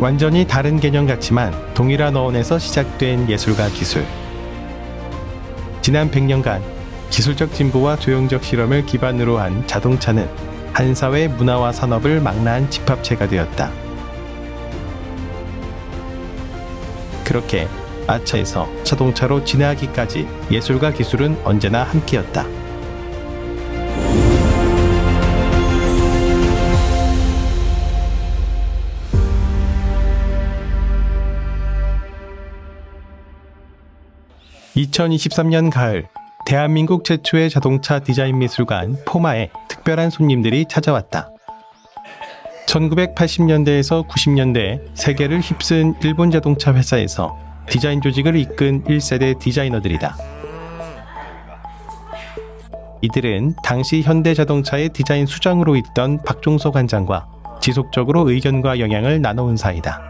완전히 다른 개념 같지만 동일한 어원에서 시작된 예술과 기술. 지난 100년간 기술적 진보와 조형적 실험을 기반으로 한 자동차는 한 사회의 문화와 산업을 망라한 집합체가 되었다. 그렇게 아차에서 자동차로 진화하기까지 예술과 기술은 언제나 함께였다. (2023년) 가을, 대한민국 최초의 자동차 디자인 미술관 포마에 특별한 손님들이 찾아왔다. 1980년대에서 90년대 세계를 휩쓴 일본 자동차 회사에서 디자인 조직을 이끈 1세대 디자이너들이다. 이들은 당시 현대자동차의 디자인 수장으로 있던 박종서 관장과 지속적으로 의견과 영향을 나눠온 사이다.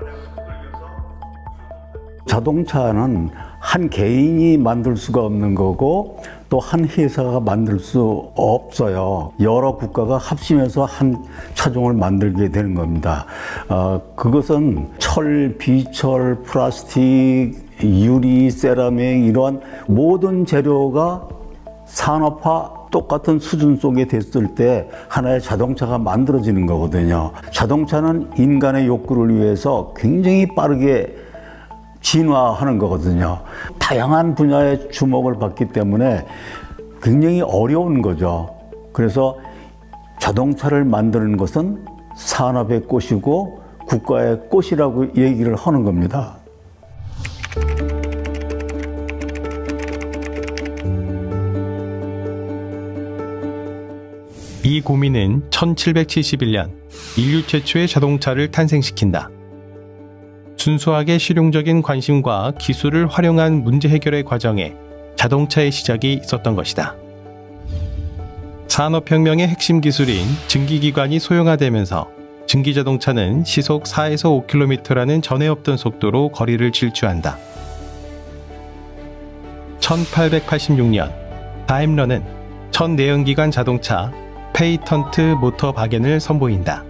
자동차는 한 개인이 만들 수가 없는 거고 또 한 회사가 만들 수 없어요. 여러 국가가 합심해서 한 차종을 만들게 되는 겁니다. 그것은 철, 비철, 플라스틱, 유리, 세라믹 이러한 모든 재료가 산업화 똑같은 수준 속에 됐을 때 하나의 자동차가 만들어지는 거거든요. 자동차는 인간의 욕구를 위해서 굉장히 빠르게 진화하는 거거든요. 다양한 분야의 주목을 받기 때문에 굉장히 어려운 거죠. 그래서 자동차를 만드는 것은 산업의 꽃이고 국가의 꽃이라고 얘기를 하는 겁니다. 이 고민은 1771년 인류 최초의 자동차를 탄생시킨다. 순수하게 실용적인 관심과 기술을 활용한 문제 해결의 과정에 자동차의 시작이 있었던 것이다. 산업혁명의 핵심 기술인 증기기관이 소형화되면서 증기자동차는 시속 4에서 5km라는 전에 없던 속도로 거리를 질주한다. 1886년 다임러는 첫 내연기관 자동차 페이턴트 모터 바겐을 선보인다.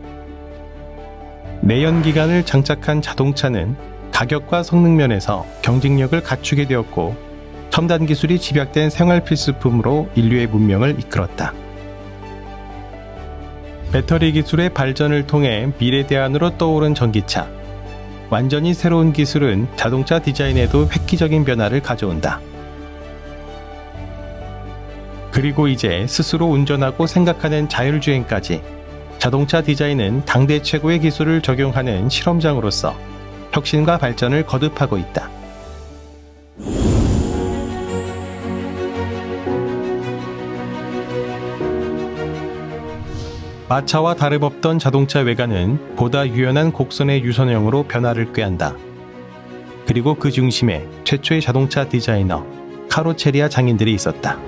내연기관을 장착한 자동차는 가격과 성능 면에서 경쟁력을 갖추게 되었고 첨단 기술이 집약된 생활 필수품으로 인류의 문명을 이끌었다. 배터리 기술의 발전을 통해 미래 대안으로 떠오른 전기차. 완전히 새로운 기술은 자동차 디자인에도 획기적인 변화를 가져온다. 그리고 이제 스스로 운전하고 생각하는 자율주행까지 자동차 디자인은 당대 최고의 기술을 적용하는 실험장으로서 혁신과 발전을 거듭하고 있다. 마차와 다름없던 자동차 외관은 보다 유연한 곡선의 유선형으로 변화를 꾀한다. 그리고 그 중심에 최초의 자동차 디자이너 카로체리아 장인들이 있었다.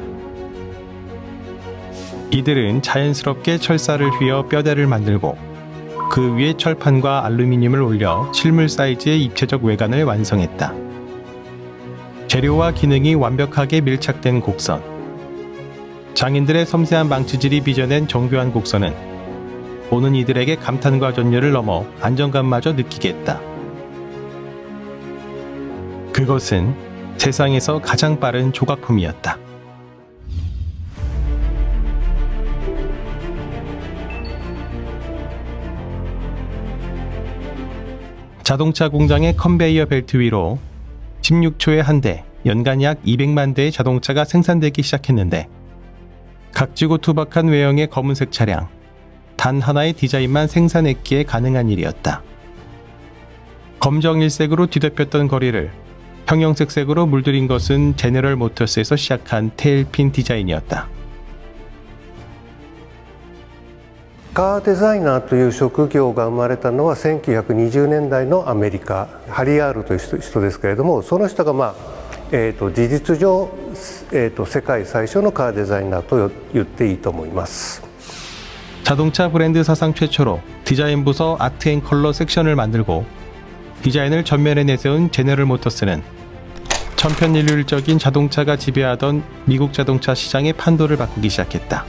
이들은 자연스럽게 철사를 휘어 뼈대를 만들고 그 위에 철판과 알루미늄을 올려 실물 사이즈의 입체적 외관을 완성했다. 재료와 기능이 완벽하게 밀착된 곡선. 장인들의 섬세한 망치질이 빚어낸 정교한 곡선은 보는 이들에게 감탄과 전율을 넘어 안정감마저 느끼게 했다. 그것은 세상에서 가장 빠른 조각품이었다. 자동차 공장의 컨베이어 벨트 위로 16초에 한 대, 연간 약 200만 대의 자동차가 생산되기 시작했는데 각지고 투박한 외형의 검은색 차량, 단 하나의 디자인만 생산했기에 가능한 일이었다. 검정일색으로 뒤덮였던 거리를 형형색 색으로 물들인 것은 제너럴 모터스에서 시작한 테일핀 디자인이었다. カーデザイナーという職業が生まれたのは1920年代のアメリカ、ハリアールという人ですけれども、その人が事実上、世界最初のカーデザイナーと言っていいと思います。 자동차 브랜드 사상 최초로 디자인 부서 아트 앤 컬러 섹션을 만들고 디자인을 전면에 내세운 제너럴 모터스는 천편일률적인 자동차가 지배하던 미국 자동차 시장의 판도를 바꾸기 시작했다.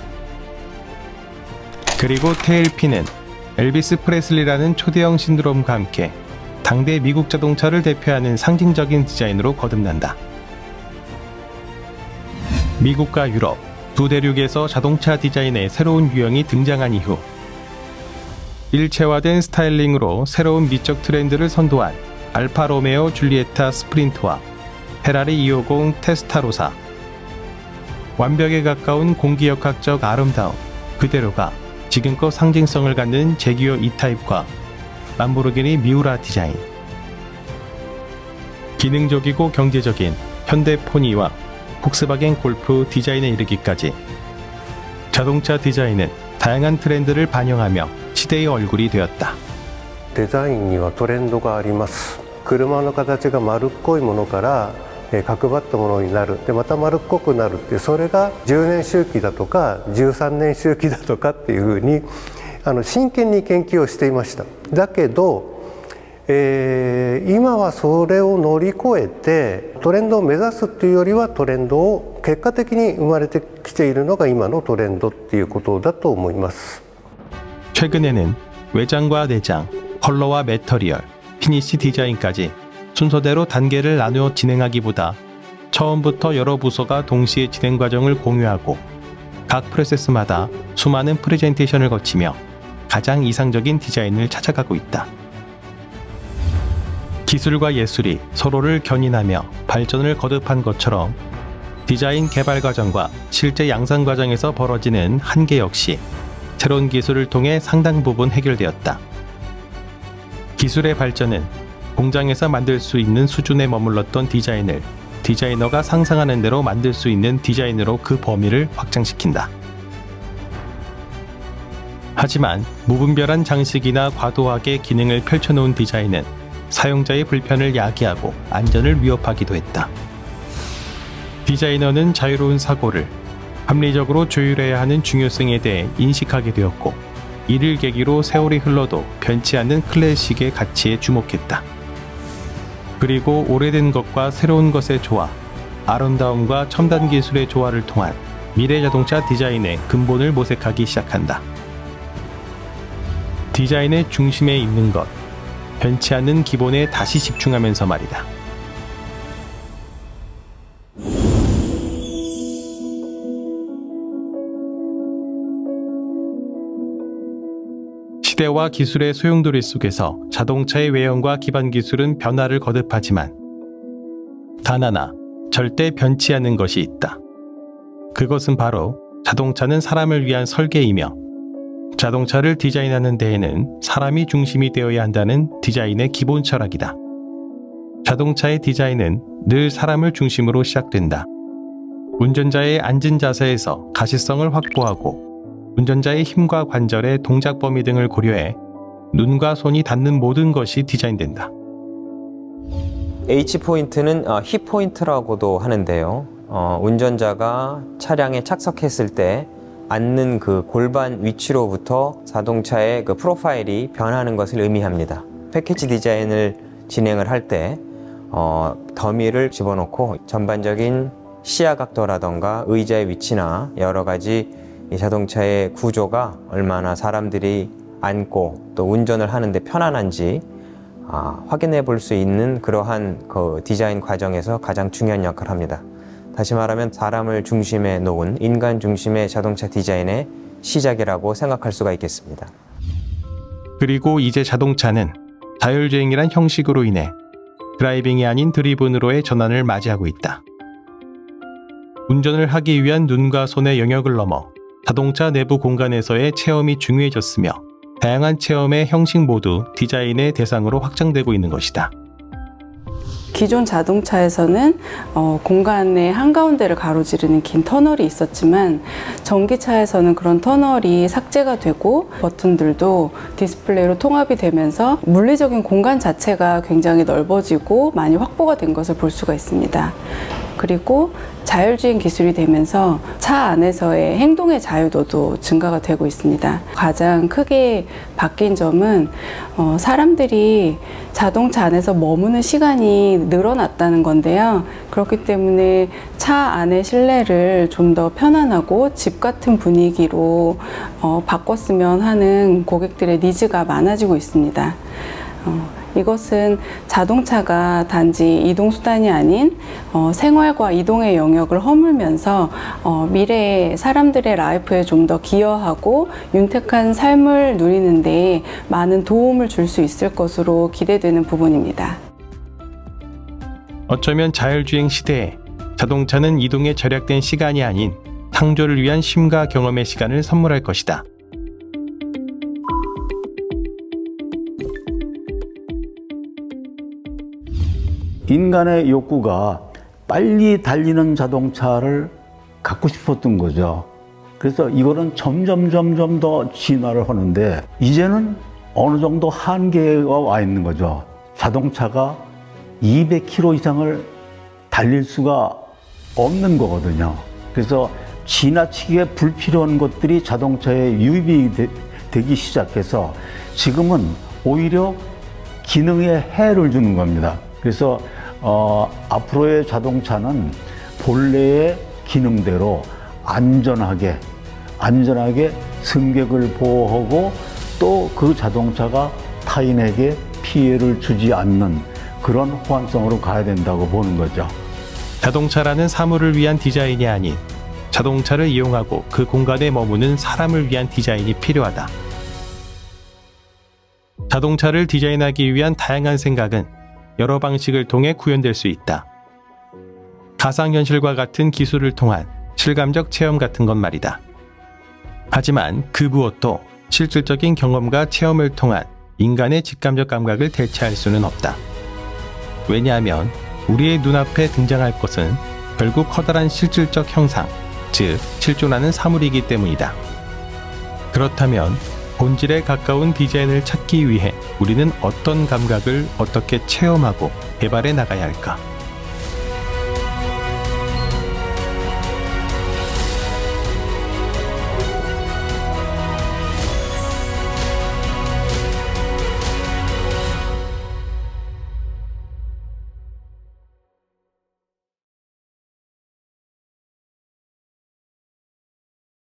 그리고 테일핀은 엘비스 프레슬리라는 초대형 신드롬과 함께 당대 미국 자동차를 대표하는 상징적인 디자인으로 거듭난다. 미국과 유럽 두 대륙에서 자동차 디자인의 새로운 유형이 등장한 이후 일체화된 스타일링으로 새로운 미적 트렌드를 선도한 알파 로메오 줄리에타 스프린트와 페라리 250 테스타로사, 완벽에 가까운 공기역학적 아름다움 그대로가 지금껏 상징성을 갖는 제기어 E타입과 람보르기니 미우라 디자인, 기능적이고 경제적인 현대 포니와 폭스바겐 골프 디자인에 이르기까지 자동차 디자인은 다양한 트렌드를 반영하며 시대의 얼굴이 되었다. デザインにはトレンドがあります。車の形が丸っこいものから角張ったものになる。でまた丸っこくなるって、それが10年周期だとか13年周期だとかっていうふうに真剣に研究をしていました。だけど、今はそれを乗り越えてトレンドを目指すっていうよりはトレンドを結果的に生まれてきているのが今のトレンドっていうことだと思います。 최근에는 외장과 내장, 컬러와 매터리얼, 피니시 디자인까지 순서대로 단계를 나누어 진행하기보다 처음부터 여러 부서가 동시에 진행 과정을 공유하고 각 프로세스마다 수많은 프레젠테이션을 거치며 가장 이상적인 디자인을 찾아가고 있다. 기술과 예술이 서로를 견인하며 발전을 거듭한 것처럼 디자인 개발 과정과 실제 양산 과정에서 벌어지는 한계 역시 새로운 기술을 통해 상당 부분 해결되었다. 기술의 발전은 공장에서 만들 수 있는 수준에 머물렀던 디자인을 디자이너가 상상하는 대로 만들 수 있는 디자인으로 그 범위를 확장시킨다. 하지만 무분별한 장식이나 과도하게 기능을 펼쳐놓은 디자인은 사용자의 불편을 야기하고 안전을 위협하기도 했다. 디자이너는 자유로운 사고를 합리적으로 조율해야 하는 중요성에 대해 인식하게 되었고, 이를 계기로 세월이 흘러도 변치 않는 클래식의 가치에 주목했다. 그리고 오래된 것과 새로운 것의 조화, 아름다움과 첨단 기술의 조화를 통한 미래 자동차 디자인의 근본을 모색하기 시작한다. 디자인의 중심에 있는 것, 변치 않는 기본에 다시 집중하면서 말이다. 시대와 기술의 소용돌이 속에서 자동차의 외형과 기반 기술은 변화를 거듭하지만 단 하나 절대 변치 않는 것이 있다. 그것은 바로 자동차는 사람을 위한 설계이며 자동차를 디자인하는 데에는 사람이 중심이 되어야 한다는 디자인의 기본 철학이다. 자동차의 디자인은 늘 사람을 중심으로 시작된다. 운전자의 앉은 자세에서 가시성을 확보하고 운전자의 힘과 관절의 동작 범위 등을 고려해 눈과 손이 닿는 모든 것이 디자인된다. H포인트는 힙포인트라고도 하는데요. 운전자가 차량에 착석했을 때 앉는 그 골반 위치로부터 자동차의 그 프로파일이 변하는 것을 의미합니다. 패키지 디자인을 진행을 할 때 더미를 집어넣고 전반적인 시야 각도라던가 의자의 위치나 여러 가지 이 자동차의 구조가 얼마나 사람들이 앉고 또 운전을 하는데 편안한지 확인해 볼 수 있는 그러한 그 디자인 과정에서 가장 중요한 역할을 합니다. 다시 말하면 사람을 중심에 놓은 인간 중심의 자동차 디자인의 시작이라고 생각할 수가 있겠습니다. 그리고 이제 자동차는 자율주행이란 형식으로 인해 드라이빙이 아닌 드리븐으로의 전환을 맞이하고 있다. 운전을 하기 위한 눈과 손의 영역을 넘어 자동차 내부 공간에서의 체험이 중요해졌으며 다양한 체험의 형식 모두 디자인의 대상으로 확장되고 있는 것이다. 기존 자동차에서는 공간의 한가운데를 가로지르는 긴 터널이 있었지만 전기차에서는 그런 터널이 삭제가 되고 버튼들도 디스플레이로 통합이 되면서 물리적인 공간 자체가 굉장히 넓어지고 많이 확보가 된 것을 볼 수가 있습니다. 그리고 자율주행 기술이 되면서 차 안에서의 행동의 자유도도 증가가 되고 있습니다. 가장 크게 바뀐 점은 사람들이 자동차 안에서 머무는 시간이 늘어났다는 건데요. 그렇기 때문에 차 안의 실내를 좀 더 편안하고 집 같은 분위기로 바꿨으면 하는 고객들의 니즈가 많아지고 있습니다. 이것은 자동차가 단지 이동수단이 아닌 생활과 이동의 영역을 허물면서 미래의 사람들의 라이프에 좀 더 기여하고 윤택한 삶을 누리는 데 많은 도움을 줄 수 있을 것으로 기대되는 부분입니다. 어쩌면 자율주행 시대에 자동차는 이동에 절약된 시간이 아닌 창조를 위한 쉼과 경험의 시간을 선물할 것이다. 인간의 욕구가 빨리 달리는 자동차를 갖고 싶었던 거죠. 그래서 이거는 점점 더 진화를 하는데 이제는 어느 정도 한계가 와 있는 거죠. 자동차가 200km 이상을 달릴 수가 없는 거거든요. 그래서 지나치게 불필요한 것들이 자동차에 유입이 되기 시작해서 지금은 오히려 기능에 해를 주는 겁니다. 그래서 앞으로의 자동차는 본래의 기능대로 안전하게 승객을 보호하고 또 그 자동차가 타인에게 피해를 주지 않는 그런 호환성으로 가야 된다고 보는 거죠. 자동차라는 사물을 위한 디자인이 아닌 자동차를 이용하고 그 공간에 머무는 사람을 위한 디자인이 필요하다. 자동차를 디자인하기 위한 다양한 생각은 여러 방식을 통해 구현될 수 있다. 가상현실과 같은 기술을 통한 실감적 체험 같은 것 말이다. 하지만 그 무엇도 실질적인 경험과 체험을 통한 인간의 직감적 감각을 대체할 수는 없다. 왜냐하면 우리의 눈앞에 등장할 것은 결국 커다란 실질적 형상, 즉 실존하는 사물이기 때문이다. 그렇다면 본질에 가까운 디자인을 찾기 위해 우리는 어떤 감각을 어떻게 체험하고 개발해 나가야 할까?